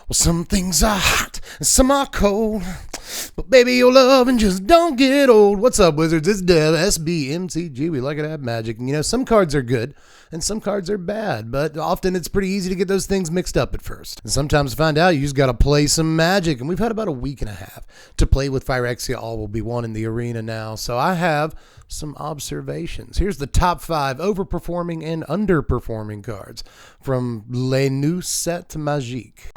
Well, some things are hot and some are cold, but baby, your loving just don't get old. What's up, Wizards? It's Dev, SB, MTG. We like it to have magic. And, you know, some cards are good and some cards are bad, but often it's pretty easy to get those things mixed up at first. And sometimes to find out, you just got to play some magic. And we've had about a week and a half to play with Phyrexia. All will be one in the arena now. So I have some observations. Here's the top 5 overperforming and underperforming cards from Les Nous Set Magique.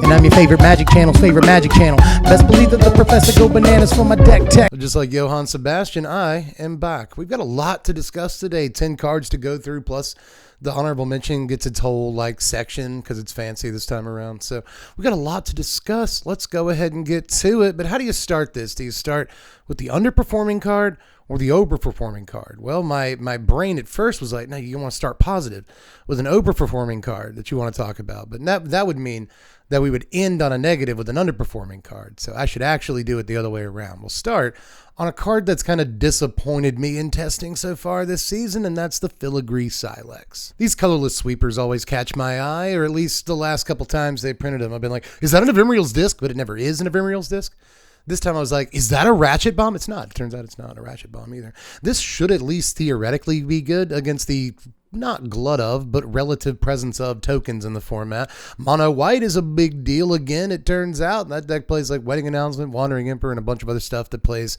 And I'm your favorite magic channel's favorite magic channel. Best believe that the professor go bananas for my deck tech. Just like Johann Sebastian, I am back. We've got a lot to discuss today. 10 cards to go through, plus the honorable mention gets its whole section because it's fancy this time around. So we got a lot to discuss. Let's go ahead and get to it. But how do you start this? Do you start with the underperforming card or the overperforming card? Well, my brain at first was like, no, you want to start positive with an overperforming card that you want to talk about. But that would mean that we would end on a negative with an underperforming card. So I should actually do it the other way around. We'll start on a card that's kind of disappointed me in testing so far this season, and that's the Filigree Silex. These colorless sweepers always catch my eye, or at least the last couple times they printed them, I've been like, is that an Ephemeral's disc? But it never is an Ephemeral's disc. This time I was like, is that a ratchet bomb? It's not. It turns out it's not a ratchet bomb either. This should at least theoretically be good against the not glut of, but relative presence of tokens in the format. Mono white is a big deal again, it turns out. That deck plays like Wedding Announcement, Wandering Emperor, and a bunch of other stuff that plays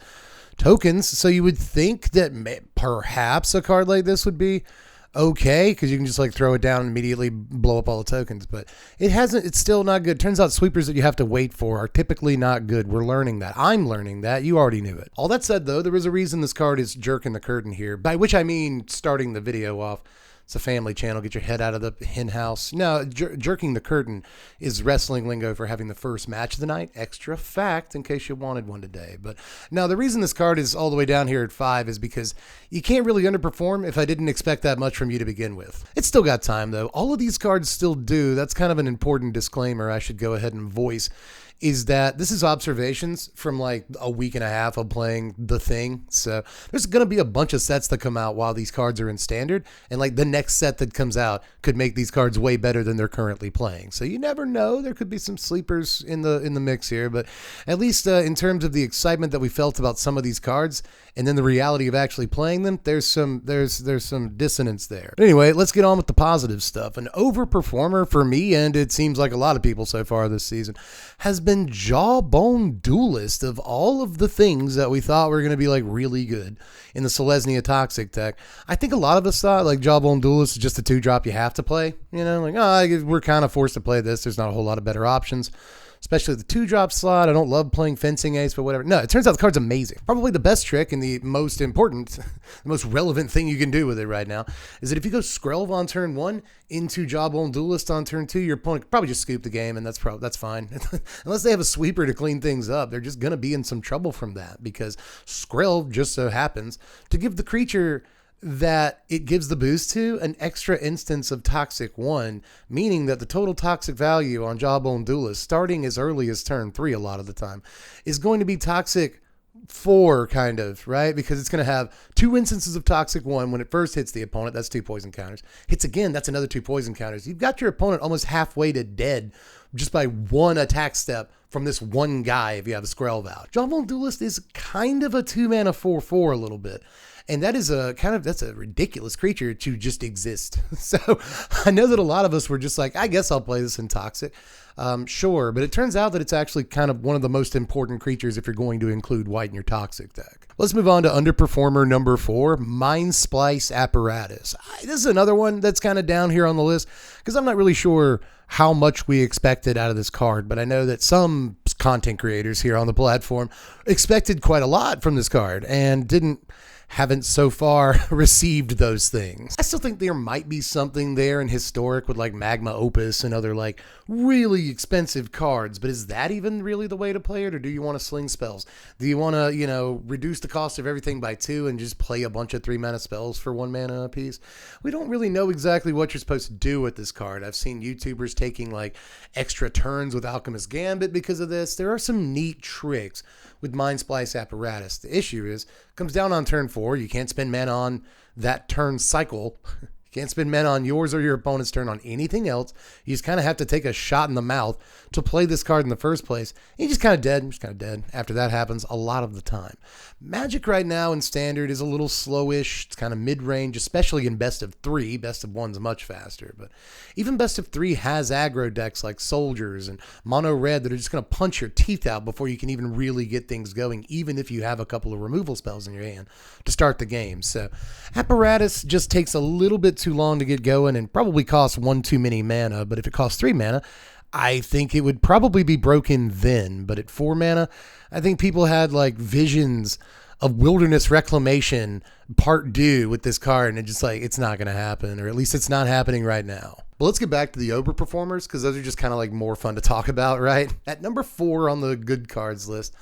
tokens. So you would think that perhaps a card like this would be okay, because you can just throw it down and immediately blow up all the tokens, but it's still not good. Turns out sweepers that you have to wait for are typically not good. We're learning that. I'm learning that. You already knew it. All that said, though, there is a reason this card is jerking the curtain here, by which I mean starting the video off. It's a family channel. Get your head out of the hen house. No, jerking the curtain is wrestling lingo for having the first match of the night. Extra fact in case you wanted one today. But now the reason this card is all the way down here at 5 is because you can't really underperform if I didn't expect that much from you to begin with. It's still got time, though. All of these cards still do. That's kind of an important disclaimer I should go ahead and voice, is that this is observations from a week and a half of playing the thing. So there's going to be a bunch of sets that come out while these cards are in standard, and the next set that comes out could make these cards way better than they're currently playing. So you never know. There could be some sleepers in the mix here, but at least in terms of the excitement that we felt about some of these cards and then the reality of actually playing them, there's some dissonance there. But anyway, let's get on with the positive stuff. An overperformer for me, and it seems like a lot of people so far this season, has been Javon Duelist. Of all of the things that we thought were going to be really good in the Selesnya Toxic deck, I think a lot of us thought Javon Duelist is just a 2-drop you have to play. We're kind of forced to play this. There's not a whole lot of better options, especially the 2-drop slot. I don't love playing Fencing Ace, but whatever. No, it turns out the card's amazing. Probably the best trick and the most important, the most relevant thing you can do with it right now is that if you go Skrelv on turn 1 into Javon Duelist on turn 2, your opponent could probably just scoop the game, and that's fine. Unless they have a sweeper to clean things up, they're just going to be in some trouble from that, because Skrelv just so happens to give the creature that it gives the boost to an extra instance of Toxic 1, meaning that the total toxic value on Javon Duelist, starting as early as turn 3 a lot of the time, is going to be Toxic 4, kind of, right? Because it's going to have 2 instances of Toxic 1 when it first hits the opponent. That's 2 poison counters. Hits again, that's another 2 poison counters. You've got your opponent almost halfway to dead just by 1 attack step from this one guy if you have a Skrelv out. Javon Duelist is kind of a 2-mana 4/4 a little bit. And that is that's a ridiculous creature to just exist. So I know that a lot of us were just I guess I'll play this in Toxic. Sure, but it turns out that it's actually kind of one of the most important creatures if you're going to include white in your Toxic deck. Let's move on to underperformer number 4, Splice Apparatus. This is another one that's kind of down here on the list because I'm not really sure how much we expected out of this card, but I know that some content creators here on the platform expected quite a lot from this card and haven't so far received those things. I still think there might be something there in Historic with Magma Opus and other really expensive cards, but is that even really the way to play it, or do you want to sling spells? Do you want to, reduce the cost of everything by 2 and just play a bunch of 3-mana spells for 1 mana a piece? We don't really know exactly what you're supposed to do with this card. I've seen YouTubers taking extra turns with Alchemist Gambit because of this. There are some neat tricks with Splice Apparatus. The issue is, comes down on turn 4. You can't spend mana on that turn cycle. Can't spend mana on yours or your opponent's turn on anything else. You just kind of have to take a shot in the mouth to play this card in the first place. And you're just kind of dead. You're just kind of dead after that happens a lot of the time. Magic right now in Standard is a little slowish. It's kind of mid-range, especially in best of 3. Best of 1's much faster. But even best of 3 has aggro decks like Soldiers and Mono Red that are just going to punch your teeth out before you can even really get things going, even if you have a couple of removal spells in your hand to start the game. So Apparatus just takes a little bit too long to get going and probably costs 1 too many mana. But if it costs 3 mana, I think it would probably be broken then. But at 4 mana, I think people had like visions of Wilderness Reclamation Part 2 with this card, and it's just like, it's not going to happen, or at least it's not happening right now. But let's get back to the overperformers, because those are just kind of like more fun to talk about, right? At number 4 on the good cards list,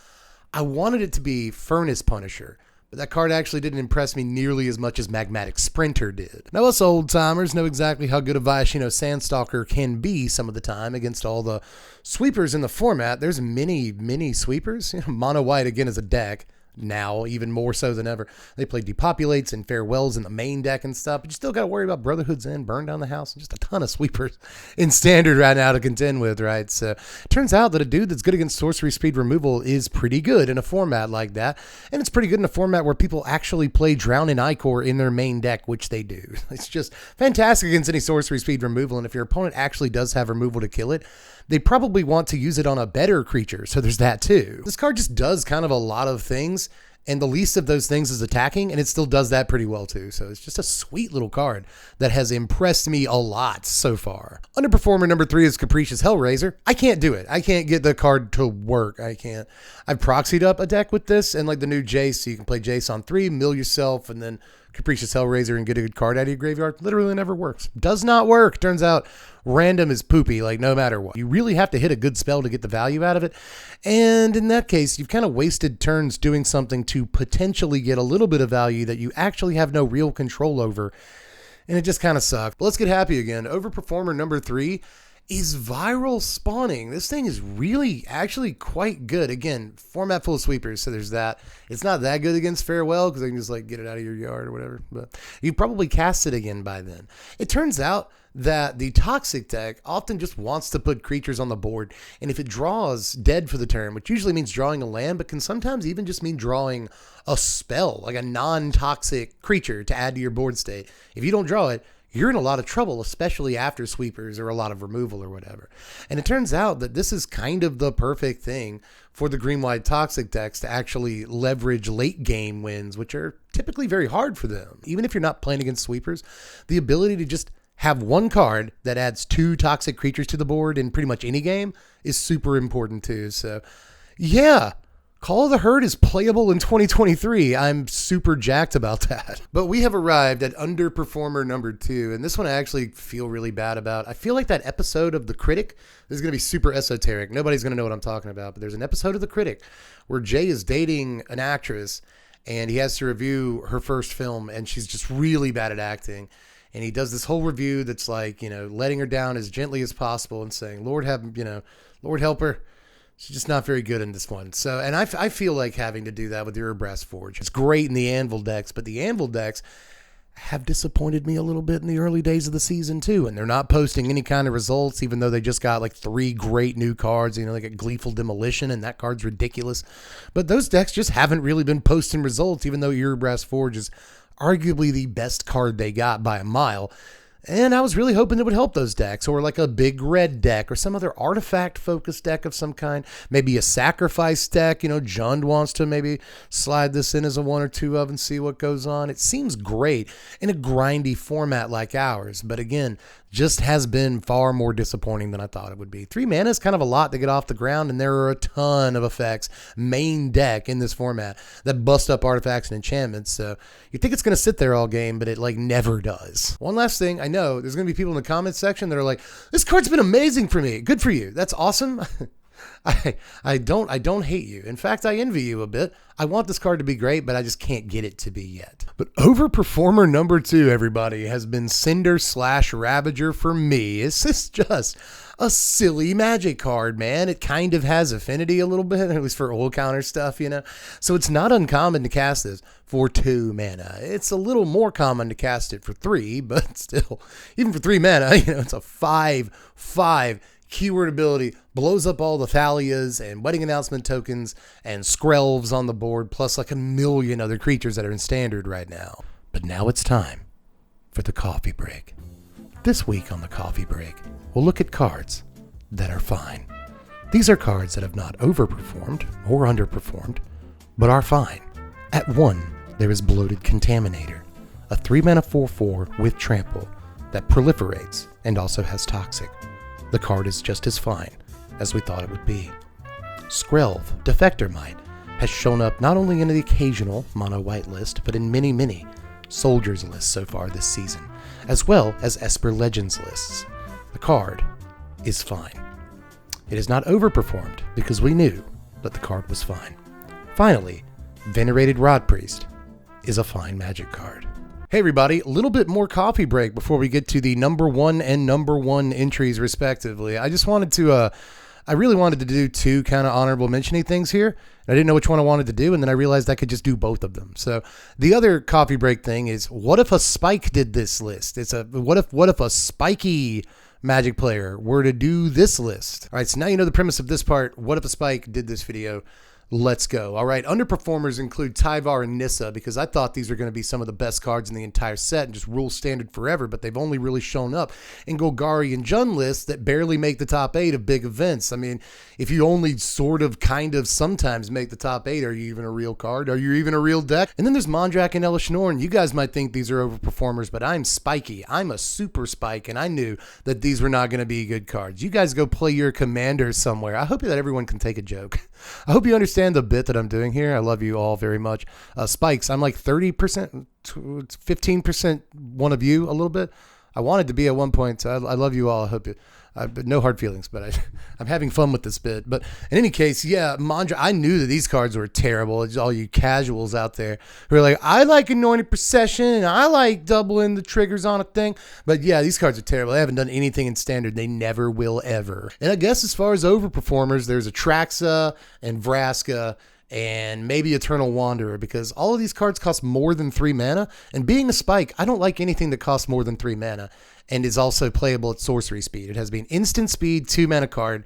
I wanted it to be Furnace Punisher, but that card actually didn't impress me nearly as much as Magmatic Sprinter did. Now, us old-timers know exactly how good a Viashino Sandstalker can be some of the time against all the sweepers in the format. There's many sweepers. Mono White, again, is a deck. Now, even more so than ever. They play Depopulates and Farewells in the main deck and stuff, but you still got to worry about Brotherhood's End, Burn Down the House, and just a ton of sweepers in Standard right now to contend with, right? So it turns out that a dude that's good against sorcery speed removal is pretty good in a format like that, and it's pretty good in a format where people actually play Drown in Icor in their main deck, which they do. It's just fantastic against any sorcery speed removal, and if your opponent actually does have removal to kill it, they probably want to use it on a better creature, so there's that too. This card just does kind of a lot of things, and the least of those things is attacking, and it still does that pretty well too. So it's just a sweet little card that has impressed me a lot so far. Underperformer number 3 is Capricious Hellraiser. I can't do it. I can't get the card to work. I can't. I've proxied up a deck with this and like the new Jace, so you can play Jace on 3, mill yourself, and then Capricious Hellraiser and get a good card out of your graveyard. Literally never works. Does not work. Turns out random is poopy, like no matter what. You really have to hit a good spell to get the value out of it. And in that case, you've kind of wasted turns doing something to potentially get a little bit of value that you actually have no real control over. And it just kind of sucks. But let's get happy again. Overperformer number 3 is Viral Spawning. This thing is really actually quite good. Again, format full of sweepers, so there's that. It's not that good against Farewell because I can just like get it out of your yard or whatever, but you probably cast it again by then. It turns out that the Toxic deck often just wants to put creatures on the board, and if it draws dead for the turn, which usually means drawing a land, but can sometimes even just mean drawing a spell, like a non-toxic creature to add to your board state. If you don't draw it, you're in a lot of trouble, especially after sweepers or a lot of removal or whatever. And it turns out that this is kind of the perfect thing for the green-white Toxic decks to actually leverage late game wins, which are typically very hard for them. Even if you're not playing against sweepers, the ability to just have one card that adds 2 toxic creatures to the board in pretty much any game is super important too. So yeah, Call of the Herd is playable in 2023. I'm super jacked about that. But we have arrived at Underperformer number 2, and this one I actually feel really bad about. I feel like that episode of The Critic is going to be super esoteric. Nobody's going to know what I'm talking about, but there's an episode of The Critic where Jay is dating an actress, and he has to review her first film, and she's just really bad at acting. And he does this whole review that's like, letting her down as gently as possible and saying, Lord help her. She's just not very good in this one. So, and I feel like having to do that with your Brass Forge. It's great in the Anvil decks, but the Anvil decks have disappointed me a little bit in the early days of the season too. And they're not posting any kind of results, even though they just got like 3 great new cards. They got Gleeful Demolition, and that card's ridiculous. But those decks just haven't really been posting results, even though your Brass Forge is arguably the best card they got by a mile. And I was really hoping it would help those decks, or like a big red deck, or some other artifact-focused deck of some kind. Maybe a sacrifice deck. Jund wants to maybe slide this in as a 1 or 2 of and see what goes on. It seems great in a grindy format like ours, but again, just has been far more disappointing than I thought it would be. 3 mana is kind of a lot to get off the ground, and there are a ton of effects main deck in this format that bust up artifacts and enchantments. So you think it's going to sit there all game, but it never does. One last thing, I know there's going to be people in the comments section that are like, this card's been amazing for me. Good for you. That's awesome. I don't hate you. In fact, I envy you a bit. I want this card to be great, but I just can't get it to be yet. But Overperformer number 2, everybody, has been Cinder / Ravager for me. It's just a silly magic card, man. It kind of has affinity a little bit, at least for old counter stuff, you know. So it's not uncommon to cast this for 2 mana. It's a little more common to cast it for 3, but still, even for 3 mana, you know, it's a 5/5 keyword ability, blows up all the Thalias and Wedding Announcement tokens and Skrelves on the board, plus like a million other creatures that are in Standard right now. But now it's time for the coffee break. This week on the coffee break, we'll look at cards that are fine. These are cards that have not overperformed or underperformed, but are fine. At 1, there is Bloated Contaminator, a 3-mana 4/4 with trample that proliferates and also has toxic. The card is just as fine as we thought it would be. Skrelv, Defector Might, has shown up not only in the occasional mono white list, but in many Soldiers lists so far this season, as well as Esper Legends lists. The card is fine. It has not overperformed because we knew that the card was fine. Finally, Venerated Rod Priest is a fine Magic card. Hey everybody, a little bit more coffee break before we get to the number 1 and number 1 entries respectively. I just wanted to, I really wanted to do 2 kind of honorable mentioning things here. I didn't know which one I wanted to do, and then I realized I could just do both of them. So the other coffee break thing is, what if a Spike did this list? It's a, what if a spiky Magic player were to do this list? All right, so now you know the premise of this part. What if a Spike did this video? Let's go. All right, underperformers include Tyvar and Nissa, because I thought these were going to be some of the best cards in the entire set and just rule Standard forever, but they've only really shown up in Golgari and Jund lists that barely make the top 8 of big events. I mean, if you only sort of kind of sometimes make the top 8, are you even a real card? Are you even a real deck? And then there's Mondrak and Elishnorn. You guys might think these are overperformers, but I'm spiky. I'm a super spike, and I knew that these were not going to be good cards. You guys go play your commanders somewhere. I hope that everyone can take a joke. I hope you understand the bit that I'm doing here. I love you all very much. Spikes, I'm like 30%, 15% one of you a little bit. I wanted to be at one point, so I love you all. I hope you, no hard feelings, but I'm having fun with this bit. But in any case, yeah, Mondra, I knew that these cards were terrible. It's all you casuals out there who are like, I like Anointed Procession, and I like doubling the triggers on a thing. But yeah, these cards are terrible. They haven't done anything in Standard. They never will ever. And I guess as far as overperformers, there's Atraxa and Vraska and maybe Eternal Wanderer, because all of these cards cost more than 3 mana. And being a spike, I don't like anything that costs more than 3 mana and is also playable at sorcery speed. It has to be an instant speed 2 mana card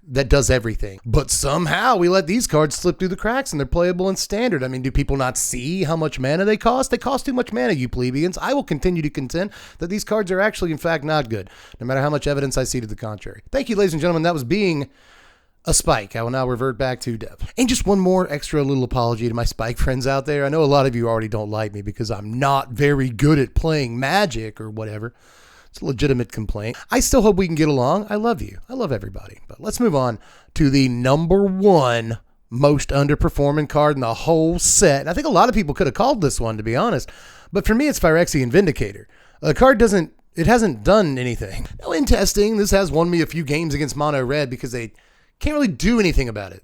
that does everything. But somehow we let these cards slip through the cracks and they're playable in Standard. I mean, do people not see how much mana they cost? They cost too much mana, you plebeians. I will continue to contend that these cards are actually, in fact, not good, no matter how much evidence I see to the contrary. Thank you, ladies and gentlemen. That was being a spike. I will now revert back to Dev. And just one more extra little apology to my spike friends out there. I know a lot of you already don't like me because I'm not very good at playing Magic or whatever. It's a legitimate complaint. I still hope we can get along. I love you. I love everybody. But let's move on to the number 1 most underperforming card in the whole set. And I think a lot of people could have called this one, to be honest. But for me, it's Phyrexia Vindicator. The card hasn't done anything. Now, in testing, this has won me a few games against Mono Red because they can't really do anything about it.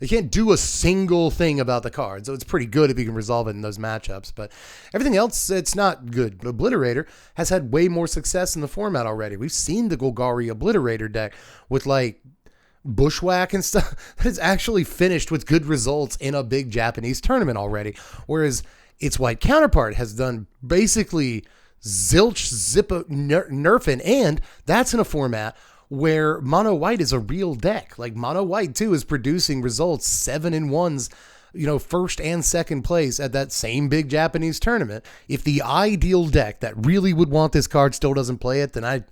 They can't do a single thing about the card. So it's pretty good if you can resolve it in those matchups. But everything else, it's not good. Obliterator has had way more success in the format already. We've seen the Golgari Obliterator deck with like Bushwhack and stuff that has actually finished with good results in a big Japanese tournament already. Whereas its white counterpart has done basically zilch, zippo, nerfing. And that's in a format where Mono White is a real deck. Like Mono White too is producing results 7-1s, you know, first and second place at that same big Japanese tournament. If the ideal deck that really would want this card still doesn't play it, then I'm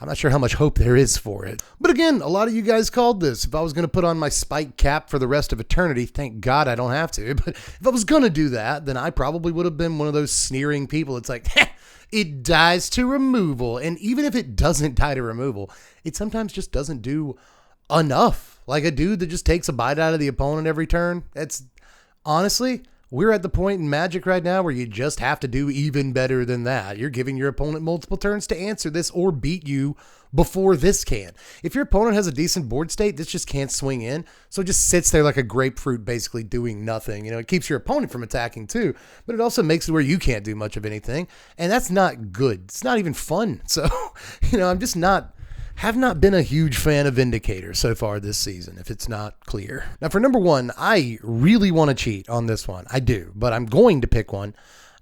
not sure how much hope there is for it. But again, a lot of you guys called this. If I was going to put on my spike cap for the rest of eternity, thank God I don't have to. But if I was going to do that, then I probably would have been one of those sneering people. It's like, it dies to removal. And even if it doesn't die to removal, it sometimes just doesn't do enough. Like a dude that just takes a bite out of the opponent every turn. It's honestly, we're at the point in Magic right now where you just have to do even better than that. You're giving your opponent multiple turns to answer this or beat you before this can. If your opponent has a decent board state, this just can't swing in. So it just sits there like a grapefruit, basically doing nothing. You know, it keeps your opponent from attacking too, but it also makes it where you can't do much of anything. And that's not good. It's not even fun. So, you know, I'm just not have not been a huge fan of Vindicator so far this season, if it's not clear. Now for number 1, I really want to cheat on this one. I do, but I'm going to pick one.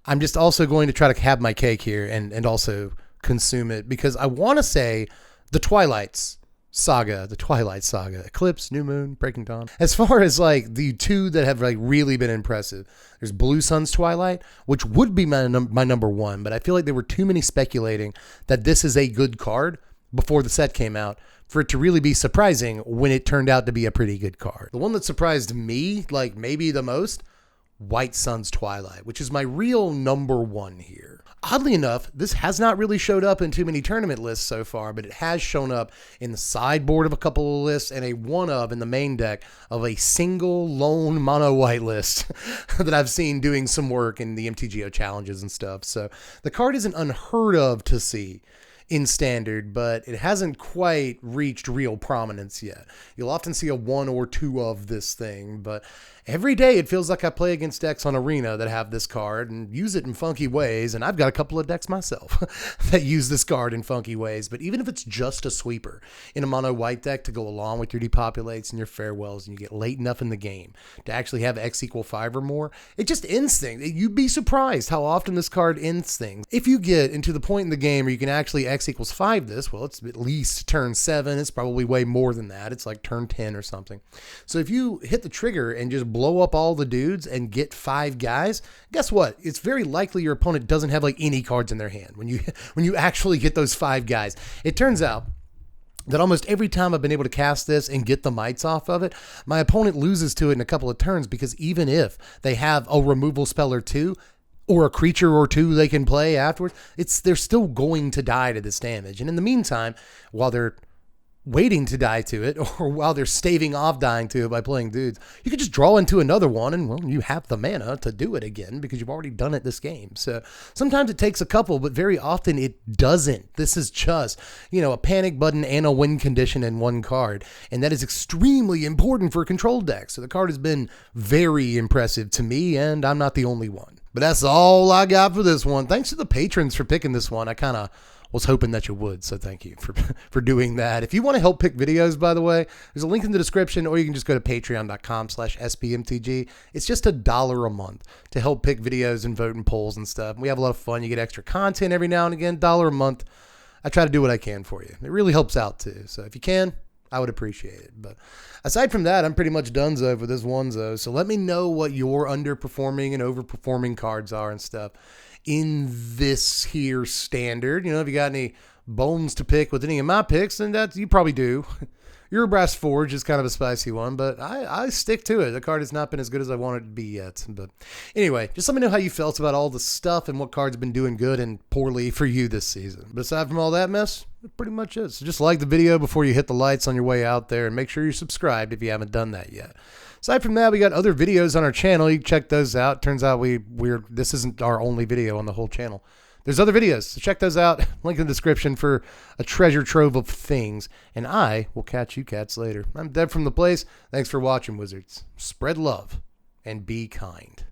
I'm just also going to try to have my cake here and also consume it, because I want to say the Twilight Saga, Eclipse, New Moon, Breaking Dawn. As far as like the two that have like really been impressive, there's Blue Sun's Twilight, which would be my number 1, but I feel like there were too many speculating that this is a good card before the set came out for it to really be surprising when it turned out to be a pretty good card. The one that surprised me, like maybe the most, White Sun's Twilight, which is my real number 1 here. Oddly enough, this has not really showed up in too many tournament lists so far, but it has shown up in the sideboard of a couple of lists and a one of in the main deck of a single lone mono white list that I've seen doing some work in the MTGO challenges and stuff. So the card isn't unheard of to see in Standard, but it hasn't quite reached real prominence yet. You'll often see a 1 or 2 of this thing, but every day it feels like I play against decks on Arena that have this card and use it in funky ways, and I've got a couple of decks myself that use this card in funky ways. But even if it's just a sweeper in a mono white deck to go along with your depopulates and your farewells, and you get late enough in the game to actually have X = 5 or more, it just ends things. You'd be surprised how often this card ends things. If you get into the point in the game where you can actually X = 5 this, well, it's at least turn 7. It's probably way more than that. It's like turn 10 or something. So if you hit the trigger and just blow up all the dudes and get 5 guys, guess what? It's very likely your opponent doesn't have like any cards in their hand when you actually get those 5 guys. It turns out that almost every time I've been able to cast this and get the mites off of it, my opponent loses to it in a couple of turns, because even if they have a removal spell or 2, or a creature or 2 they can play afterwards, they're still going to die to this damage. And in the meantime, while they're waiting to die to it, or while they're staving off dying to it by playing dudes, you could just draw into another one, and well, you have the mana to do it again because you've already done it this game. So sometimes it takes a couple, but very often it doesn't. This is just, a panic button and a win condition in one card, and that is extremely important for a control deck. So the card has been very impressive to me, and I'm not the only one. But that's all I got for this one. Thanks to the patrons for picking this one. I kind of was hoping that you would, so thank you for doing that. If you want to help pick videos, by the way, there's a link in the description, or you can just go to patreon.com/spmtg. It's just $1 a month to help pick videos and vote in polls and stuff. We have a lot of fun. You get extra content every now and again. $1 a month. I try to do what I can for you. It really helps out too. So if you can, I would appreciate it. But aside from that, I'm pretty much donezo for this onezo. So let me know what your underperforming and overperforming cards are and stuff in this here Standard. If you got any bones to pick with any of my picks, then you probably do. Eurobrass Forge is kind of a spicy one, but I stick to it. The card has not been as good as I want it to be yet. But anyway, just let me know how you felt about all the stuff and what cards have been doing good and poorly for you this season. But aside from all that mess, that pretty much is. So just like the video before you hit the lights on your way out there, and make sure you're subscribed if you haven't done that yet. Aside from that, we got other videos on our channel. You can check those out. Turns out this isn't our only video on the whole channel. There's other videos, so check those out. Link in the description for a treasure trove of things. And I will catch you cats later. I'm Deb from The Place. Thanks for watching, Wizards. Spread love and be kind.